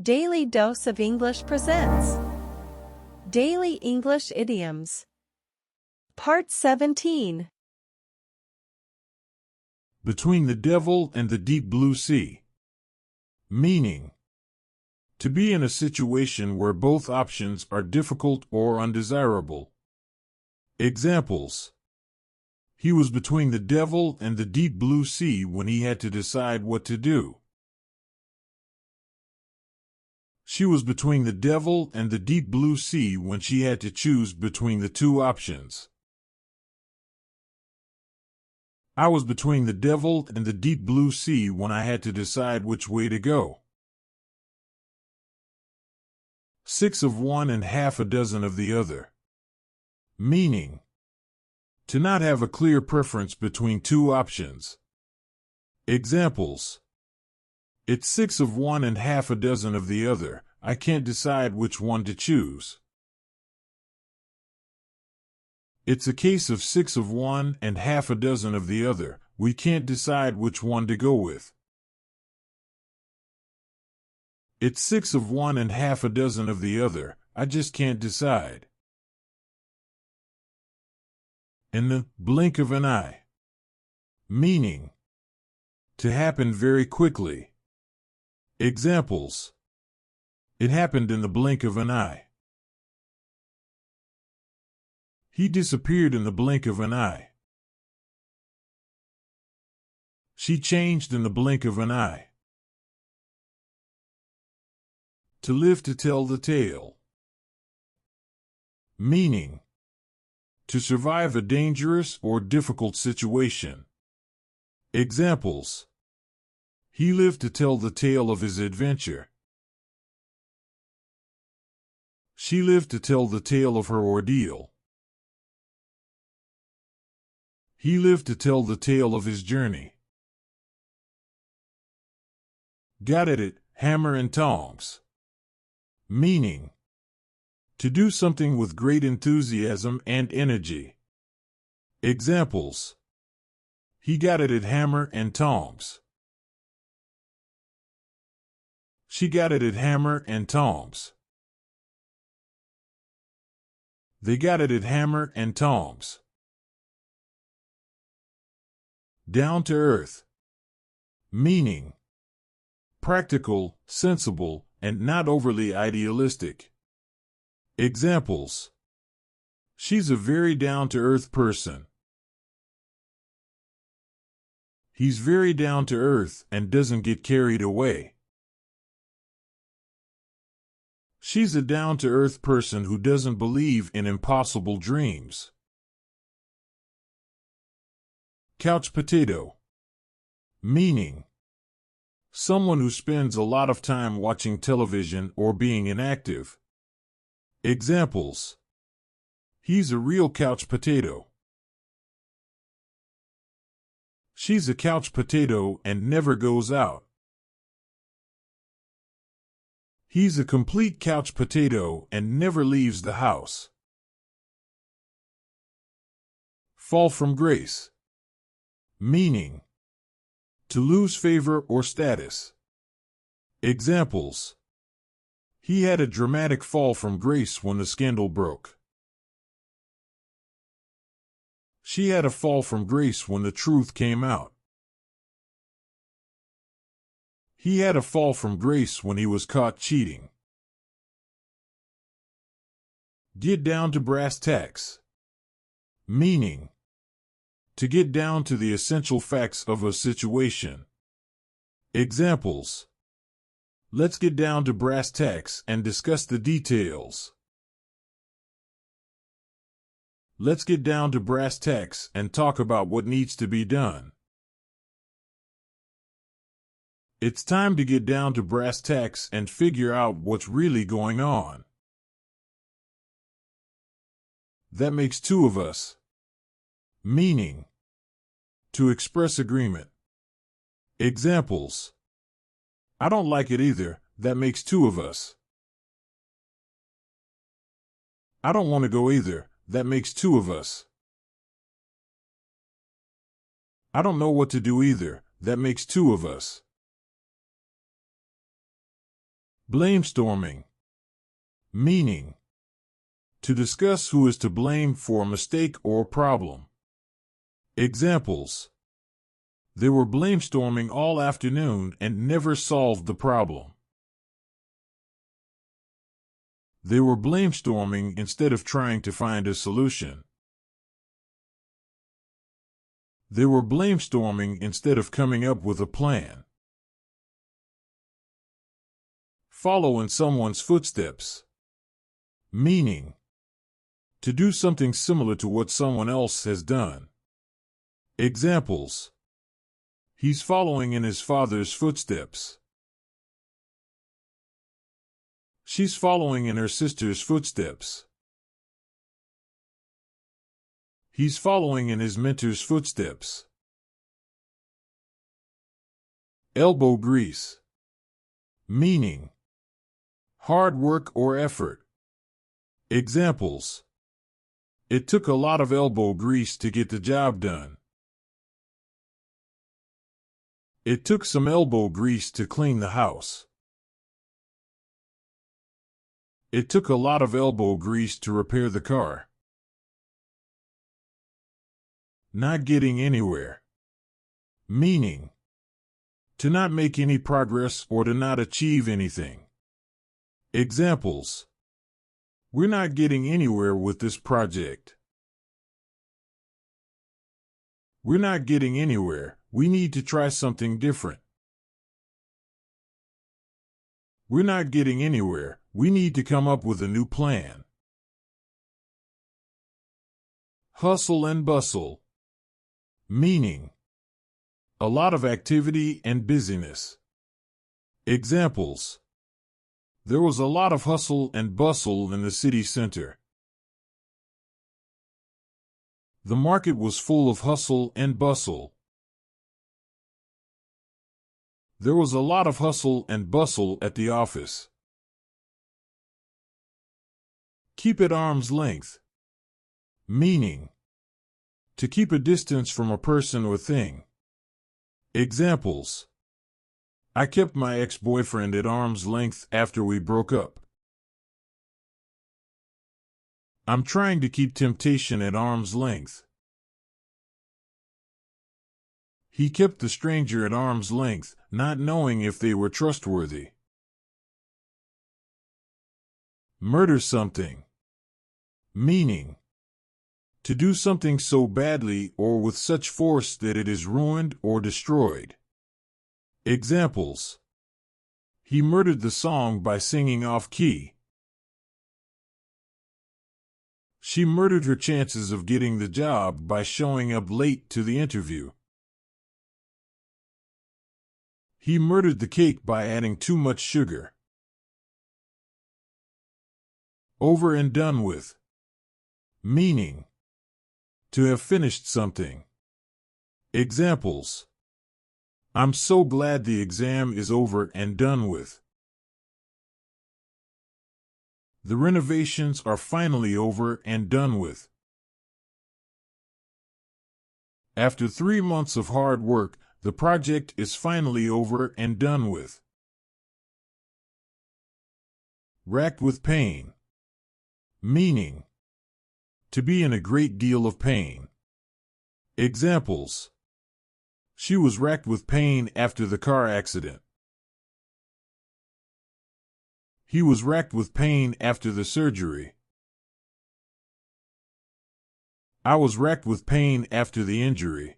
Daily Dose of English presents Daily English Idioms. Part 17. Between the devil and the deep blue sea. Meaning: to be in a situation where both options are difficult or undesirable. Examples: he was between the devil and the deep blue sea when he had to decide what to do. She was between the devil and the deep blue sea when she had to choose between the two options. I was between the devil and the deep blue sea when I had to decide which way to go. 6 of one and half a dozen of the other. Meaning: to not have a clear preference between two options. Examples: it's 6 of one and half a dozen of the other. I can't decide which one to choose. It's a case of 6 of one and half a dozen of the other. We can't decide which one to go with. It's 6 of one and half a dozen of the other. I just can't decide. In the blink of an eye. Meaning: to happen very quickly. Examples: it happened in the blink of an eye. He disappeared in the blink of an eye. She changed in the blink of an eye. To live to tell the tale. Meaning: to survive a dangerous or difficult situation. Examples: he lived to tell the tale of his adventure. She lived to tell the tale of her ordeal. He lived to tell the tale of his journey. Got at it, hammer and tongs. Meaning: to do something with great enthusiasm and energy. Examples: he got at it hammer and tongs. She got at it hammer and tongs. They got at it hammer and tongs. Down to earth. Meaning: practical, sensible, and not overly idealistic. Examples: she's a very down-to-earth person. He's very down-to-earth and doesn't get carried away. She's a down-to-earth person who doesn't believe in impossible dreams. Couch potato. Meaning: someone who spends a lot of time watching television or being inactive. Examples: he's a real couch potato. She's a couch potato and never goes out. He's a complete couch potato and never leaves the house. Fall from grace. Meaning: to lose favor or status. Examples: he had a dramatic fall from grace when the scandal broke. She had a fall from grace when the truth came out. He had a fall from grace when he was caught cheating. Get down to brass tacks. Meaning: to get down to the essential facts of a situation. Examples: let's get down to brass tacks and discuss the details. Let's get down to brass tacks and talk about what needs to be done. It's time to get down to brass tacks and figure out what's really going on. That makes 2 of us. Meaning: to express agreement. Examples: I don't like it either. That makes 2 of us. I don't want to go either. That makes 2 of us. I don't know what to do either. That makes 2 of us. Blamestorming. Meaning: to discuss who is to blame for a mistake or problem. Examples: they were blamestorming all afternoon and never solved the problem. They were blamestorming instead of trying to find a solution. They were blamestorming instead of coming up with a plan. Follow in someone's footsteps. Meaning: to do something similar to what someone else has done. Examples: he's following in his father's footsteps. She's following in her sister's footsteps. He's following in his mentor's footsteps. Elbow grease. Meaning: hard work or effort. Examples: it took a lot of elbow grease to get the job done. It took some elbow grease to clean the house. It took a lot of elbow grease to repair the car. Not getting anywhere. Meaning: to not make any progress or to not achieve anything. Examples: we're not getting anywhere with this project. We're not getting anywhere, we need to try something different. We're not getting anywhere, we need to come up with a new plan. Hustle and bustle. Meaning: a lot of activity and busyness. Examples: there was a lot of hustle and bustle in the city center. The market was full of hustle and bustle. There was a lot of hustle and bustle at the office. Keep at arm's length. Meaning: to keep a distance from a person or thing. Examples: I kept my ex-boyfriend at arm's length after we broke up. I'm trying to keep temptation at arm's length. He kept the stranger at arm's length, not knowing if they were trustworthy. Murder something. Meaning: to do something so badly or with such force that it is ruined or destroyed. Examples: he murdered the song by singing off-key. She murdered her chances of getting the job by showing up late to the interview. He murdered the cake by adding too much sugar. Over and done with. Meaning: to have finished something. Examples: I'm so glad the exam is over and done with. The renovations are finally over and done with. After 3 months of hard work, the project is finally over and done with. Racked with pain. Meaning: to be in a great deal of pain. Examples: she was racked with pain after the car accident. He was racked with pain after the surgery. I was racked with pain after the injury.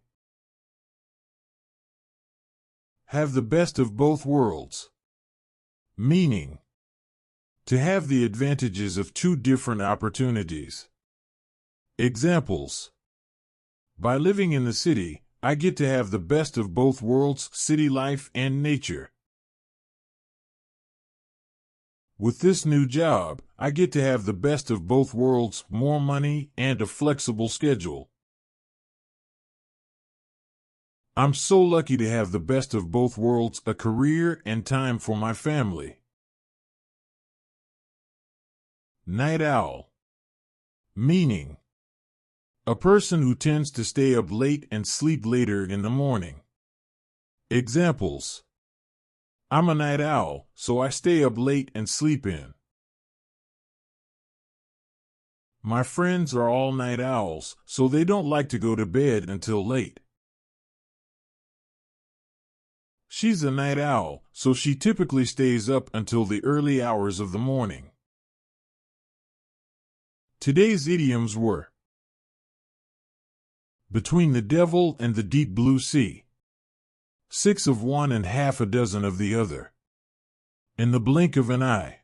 Have the best of both worlds. Meaning: to have the advantages of two different opportunities. Examples: by living in the city, I get to have the best of both worlds, city life and nature. With this new job, I get to have the best of both worlds, more money and a flexible schedule. I'm so lucky to have the best of both worlds, a career and time for my family. Night owl. Meaning: a person who tends to stay up late and sleep later in the morning. Examples: I'm a night owl, so I stay up late and sleep in. My friends are all night owls, so they don't like to go to bed until late. She's a night owl, so she typically stays up until the early hours of the morning. Today's idioms were: between the devil and the deep blue sea, 6 of one and half a dozen of the other, in the blink of an eye,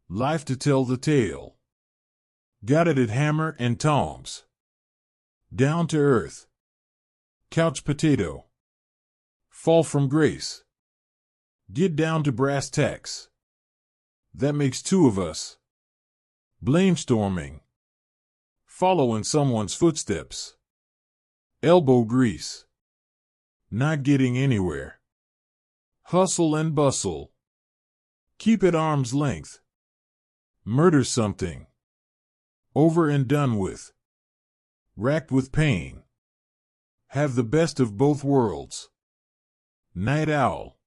life to tell the tale, got it at hammer and tongs, down to earth, couch potato, fall from grace, get down to brass tacks, that makes 2 of us, blamestorming, follow in someone's footsteps, elbow grease, not getting anywhere, hustle and bustle, keep at arm's length, murder something, over and done with, racked with pain, have the best of both worlds, night owl.